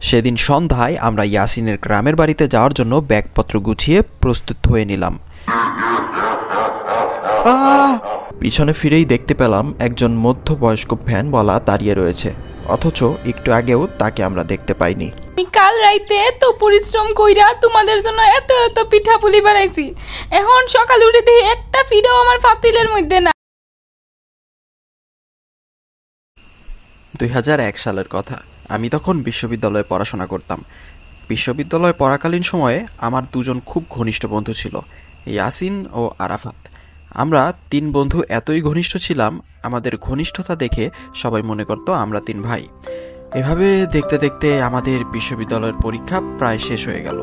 সেদিন সন্ধ্যায় আমরা ইয়াসিনের গ্রামের বাড়িতে যাওয়ার জন্য ব্যাগপত্র গুছিয়ে প্রস্তুত হয়ে নিলাম। পিছনে ফিরেই দেখতে পেলাম একজন মধ্যবয়স্ক ভ্যানওয়ালা দাঁড়িয়ে রয়েছে, অথচ একটু আগেও তাকে আমরা দেখতে পাইনি। আমি কাল রাইতে এত পরিশ্রম কইরা তোমাদের জন্য এত এত পিঠা পুলি বানাইছি, এখন সকালে উঠে দেখি একটা পিঠাও আমার পাতিলের মধ্যে না। 2001 সালের কথা। আমি তখন বিশ্ববিদ্যালয়ে পড়াশোনা করতাম। বিশ্ববিদ্যালয়ে পড়াকালীন সময়ে আমার দুজন খুব ঘনিষ্ঠ বন্ধু ছিল, ইয়াসিন ও আরাফাত। আমরা 3 বন্ধু এতই ঘনিষ্ঠ ছিলাম, আমাদের ঘনিষ্ঠতা দেখে সবাই মনে করত আমরা 3 ভাই। এভাবে দেখতে দেখতে আমাদের বিশ্ববিদ্যালয়ের পরীক্ষা প্রায় শেষ হয়ে গেল।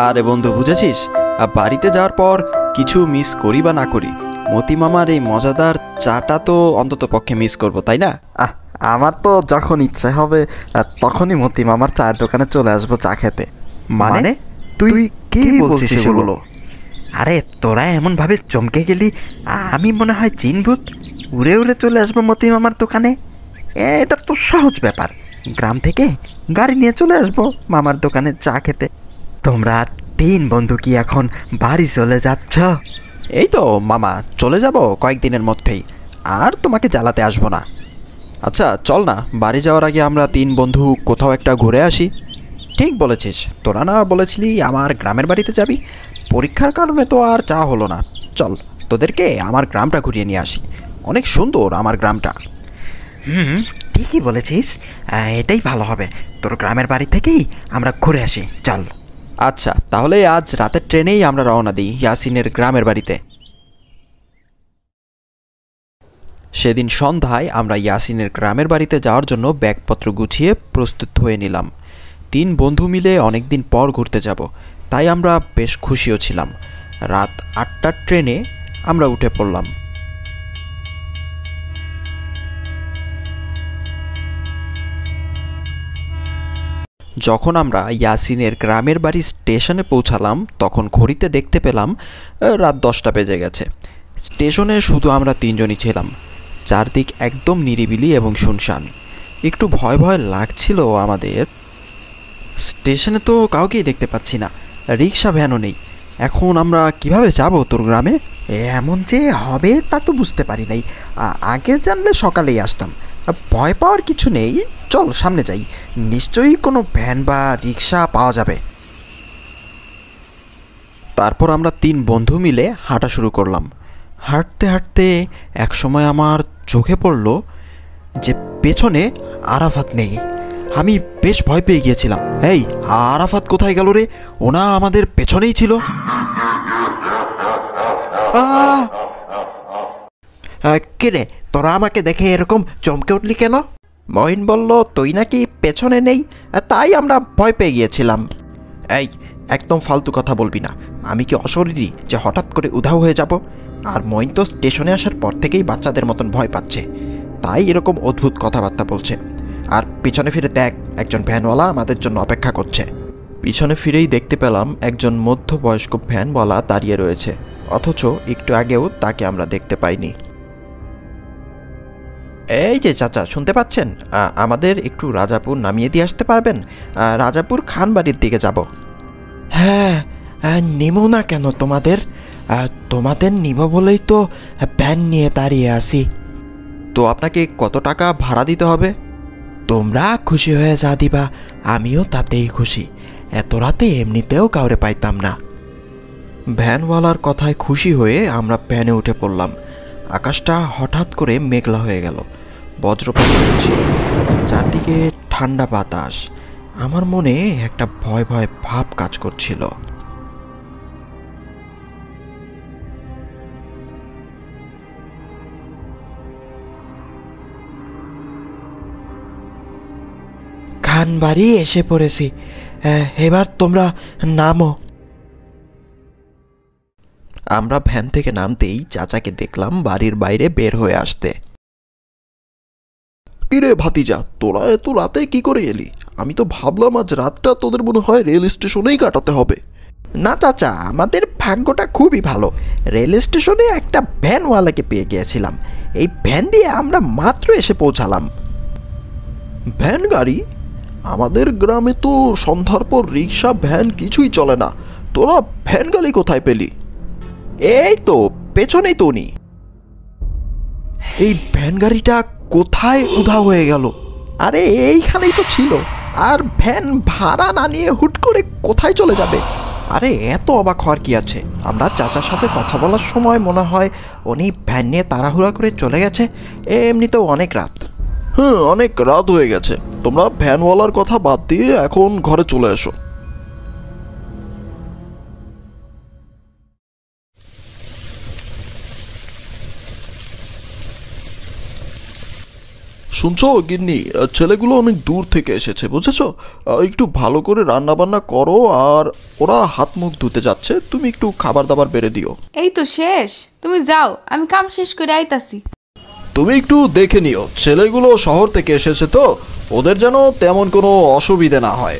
আরে বন্ধু, বুঝেছিস, বাড়িতে যাওয়ার পর কিছু মিস করি বা না করি, মতি মামার এই মজাদার চাটা তো অন্তত পক্ষে মিস করব, তাই না? আমার তো যখন ইচ্ছে হবে তখনই মতি মামার চায়ের দোকানে চলে আসবো চা খেতে। মানে তুই কি বলছিস এগুলো? আরে তোরা এমন ভাবে চমকে গেলি, আমি মনে হয় চিনভূত উড়ে উড়ে চলে আসবো মতি মামার দোকানে। এটা তো সহজ ব্যাপার, গ্রাম থেকে গাড়ি নিয়ে চলে আসবো মামার দোকানে চা খেতে। তোমরা 3 বন্ধু কি এখন বাড়ি চলে যাচ্ছ? এই তো মামা, চলে যাব কয়েকদিনের মধ্যেই, আর তোমাকে জ্বালাতে আসবো না। আচ্ছা চল না, বাড়ি যাওয়ার আগে আমরা 3 বন্ধু কোথাও একটা ঘুরে আসি। ঠিক বলেছিস, তোরা না বলেছিলি আমার গ্রামের বাড়িতে যাবি? পরীক্ষার কারণে তো আর যাওয়া হলো না। চল, তোদেরকে আমার গ্রামটা ঘুরিয়ে নিয়ে আসি, অনেক সুন্দর আমার গ্রামটা। ঠিকই বলেছিস, এটাই ভালো হবে, তোর গ্রামের বাড়ি থেকেই আমরা ঘুরে আসি, চল। আচ্ছা, তাহলে আজ রাতের ট্রেনেই আমরা রওনা দিই ইয়াসিনের গ্রামের বাড়িতে। সেদিন সন্ধ্যায় আমরা ইয়াসিনের গ্রামের বাড়িতে যাওয়ার জন্য ব্যাগপত্র গুছিয়ে প্রস্তুত হয়ে নিলাম। 3 বন্ধু মিলে অনেকদিন পর ঘুরতে যাব, তাই আমরা বেশ খুশিও ছিলাম। রাত 8টার ট্রেনে আমরা উঠে পড়লাম। যখন আমরা ইয়াসিনের গ্রামের বাড়ি স্টেশনে পৌঁছালাম, তখন ঘড়িতে দেখতে পেলাম রাত 10টা বেজে গেছে। স্টেশনে শুধু আমরা 3 জনই ছিলাম। চারদিক একদম নিরিবিলি এবং শুনশান। একটু ভয় ভয় লাগছিল আমাদের। স্টেশনে তো কাউকেই দেখতে পাচ্ছি না, রিক্সা ভ্যানও নেই। এখন আমরা কিভাবে যাব তোর গ্রামে? এমন যে হবে তা তো বুঝতে পারি নাই, আগে জানলে সকালেই আসতাম। ভয় পাওয়ার কিছু নেই, চল সামনে যাই, নিশ্চয়ই কোনো ভ্যান বা রিক্সা পাওয়া যাবে। তারপর আমরা 3 বন্ধু মিলে হাঁটা শুরু করলাম। হাঁটতে হাঁটতে একসময় আমার চোখে পড়ল যে পেছনে আরাফাত নেই। আমি বেশ ভয় পেয়ে গিয়েছিলাম। এই, আরাফাত কোথায় গেল রে? ওনা আমাদের পেছনেই ছিল। কে রে, তোরা আমাকে দেখে এরকম চমকে উঠলি কেন? মহিন বলল তুই নাকি পেছনে নেই, তাই আমরা ভয় পেয়ে গিয়েছিলাম। এই, একদম ফালতু কথা বলবি না। আমি কি অশরীরী যে হঠাৎ করে উধাও হয়ে যাব? আর মহিন তো স্টেশনে আসার পর থেকেই বাচ্চাদের মতন ভয় পাচ্ছে, তাই এরকম অদ্ভুত কথাবার্তা বলছে। আর পিছনে ফিরে দেখ, একজন ভ্যানওয়ালা আমাদের জন্য অপেক্ষা করছে। পিছনে ফিরেই দেখতে পেলাম একজন মধ্যবয়স্ক ভ্যানওয়ালা দাঁড়িয়ে রয়েছে, অথচ একটু আগেও তাকে আমরা দেখতে পাইনি। এই যে চাচা, শুনতে পাচ্ছেন? আমাদের একটু রাজাপুর নামিয়ে দিয়ে আসতে পারবেন? রাজাপুর খানবাড়ির দিকে যাব। হ্যাঁ, নেমো না কেন তোমাদের? তোমাদের নিব বলেই তো ভ্যান নিয়ে দাঁড়িয়ে আসি। তো আপনাকে কত টাকা ভাড়া দিতে হবে? তোমরা খুশি হয়ে যা দিবা, আমিও তাতেই খুশি। এত রাতে এমনিতেও কাউরে পাইতাম না। ভ্যানওয়ালার কথায় খুশি হয়ে আমরা ভ্যানে উঠে পড়লাম। আকাশটা হঠাৎ করে মেঘলা হয়ে গেল, বজ্রপাত হচ্ছিল, চারদিকে ঠান্ডা বাতাস। আমার মনে একটা ভয় ভয় ভাব কাজ করছিল। বাড়ি এসে পড়েছি। এবার তোমরা নামো। আমরা ভ্যান থেকে নামতেই চাচাকে দেখলাম বাড়ির বাইরে বের হয়ে আসতে। কিরে ভাতিজা, তোরা এত রাতে কি করে এলি? আমি তো ভাবলাম আজ রাতটা তোদের মনে হয় রেল স্টেশনেই কাটাতে হবে। না চাচা, আমাদের ভাগ্যটা খুবই ভালো। রেল স্টেশনে একটা ভ্যানওয়ালাকে পেয়ে গিয়েছিলাম। এই ভ্যান দিয়ে আমরা মাত্র এসে পৌঁছালাম। ভ্যান গাড়ি? আমাদের গ্রামে তো সন্ধ্যার পর রিক্সা ভ্যান কিছুই চলে না। তোরা ভ্যান গাড়ি কোথায় পেলি? এই তো পেছনেই তো উনি। এই ভ্যান গাড়িটা কোথায় উধাও হয়ে গেল? আরে এইখানেই তো ছিল। আর ভ্যান ভাড়া না নিয়ে হুট করে কোথায় চলে যাবে? আরে এত অবাক হওয়ার কি আছে? আমরা চাচার সাথে কথা বলার সময় মনে হয় উনি ভ্যান নিয়ে তাড়াহুড়া করে চলে গেছে। এমনিতেও অনেক রাত। হ্যাঁ, অনেক রাত হয়ে গেছে। তোমরা ভ্যানওয়ালার কথা বাদ দিয়ে এখন ঘরে চলে এসো। শুনছো গিন্নি, ছেলেগুলো অনেক দূর থেকে এসেছে, বুঝেছো? একটু ভালো করে রান্না বান্না করো, আর ওরা হাত মুখ ধুতে যাচ্ছে, তুমি একটু খাবার দাবার বেড়ে দিও। এই তো শেষ, তুমি যাও, আমি কাম শেষ করে আইতাছি। তুমি একটু দেখে নিও, ছেলেগুলো শহর থেকে এসেছে তো, ওদের যেন তেমন কোনো অসুবিধে না হয়।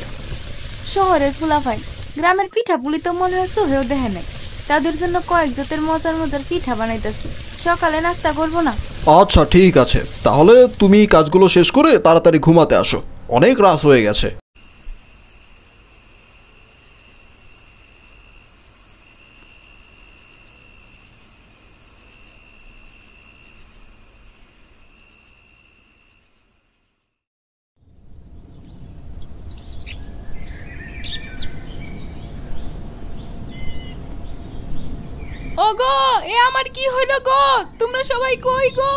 শহরের ফুলাফাই গ্রামের পিঠা পুলি তো মনে হয় সোহেও দেখে নাই। তাদের জন্য কয়েক জাতের মজার মজার পিঠা বানাইতেছি। সকালে নাস্তা করবো না? আচ্ছা ঠিক আছে, তাহলে তুমি কাজগুলো শেষ করে তাড়াতাড়ি ঘুমাতে আসো, অনেক রাত হয়ে গেছে। ওগো, এ আমার কি হইল গো? তোমরা সবাই কই গো?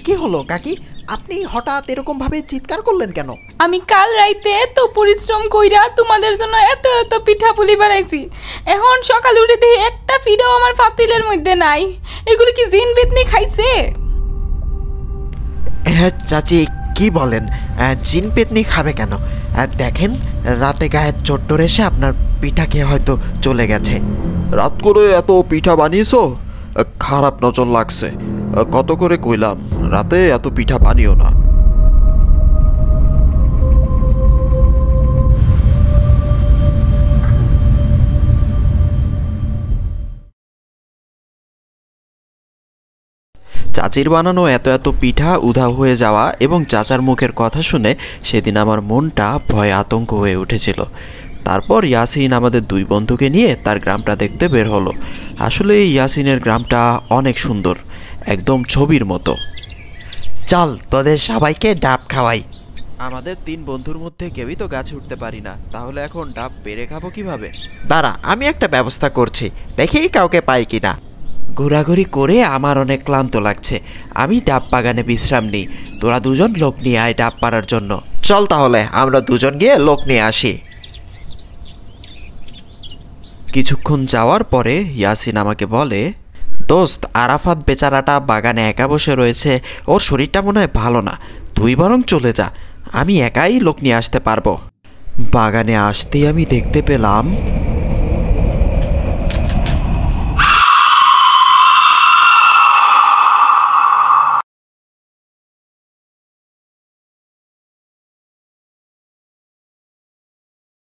কি হলো কাকি, আপনি হঠাৎ এরকম ভাবে চিৎকার করলেন কেন? আমি কাল রাইতে এত পরিশ্রম কইরা তোমাদের জন্য এত এত পিঠা পুলি বানাইছি। এখন সকালে উঠে দেখি একটা ফিডাও আমার পাতিলের মধ্যে নাই। এগুলো কি জিন বেতনি খাইছে? হ্যাঁ চাচি, কি বলেন? জিন পেতনি খাবে কেন? দেখেন, রাতে গায়ে চট্টর এসে আপনার পিঠা খেয়ে হয়তো চলে গেছে। রাত করে এত পিঠা বানিয়েছো, খারাপ নজর লাগছে। কত করে কইলাম রাতে এত পিঠা বানিও না। চাচির বানানো এত এত পিঠা উধাও হয়ে যাওয়া এবং চাচার মুখের কথা শুনে সেদিন আমার মনটা ভয়ে আতঙ্ক হয়ে উঠেছিল। তারপর ইয়াসিন আমাদের দুই বন্ধুকে নিয়ে তার গ্রামটা দেখতে বের হলো। আসলে ইয়াসিনের গ্রামটা অনেক সুন্দর, একদম ছবির মতো। চল তোদের সবাইকে ডাব খাওয়াই। আমাদের তিন বন্ধুর মধ্যে কেউই তো গাছে উঠতে পারি না, তাহলে এখন ডাব পেরে খাবো কিভাবে? দাঁড়া, আমি একটা ব্যবস্থা করছি, দেখেই কাউকে পাই কিনা। ঘোরাঘুরি করে আমার অনেক ক্লান্ত লাগছে, আমি ডাব বাগানে বিশ্রাম নিই। তোরা দুজন লোক নিয়ে আয় ডাব পাড়ার জন্য। চল তাহলে আমরা দুজন গিয়ে লোক নিয়ে আসি। কিছুক্ষণ যাওয়ার পরে ইয়াসিন আমাকে বলে, দোস্ত, আরাফাত বেচারাটা বাগানে একা বসে রয়েছে, ওর শরীরটা মনে হয় ভালো না, তুই বরং চলে যা, আমি একাই লোক নিয়ে আসতে পারবো। বাগানে আসতেই আমি দেখতে পেলাম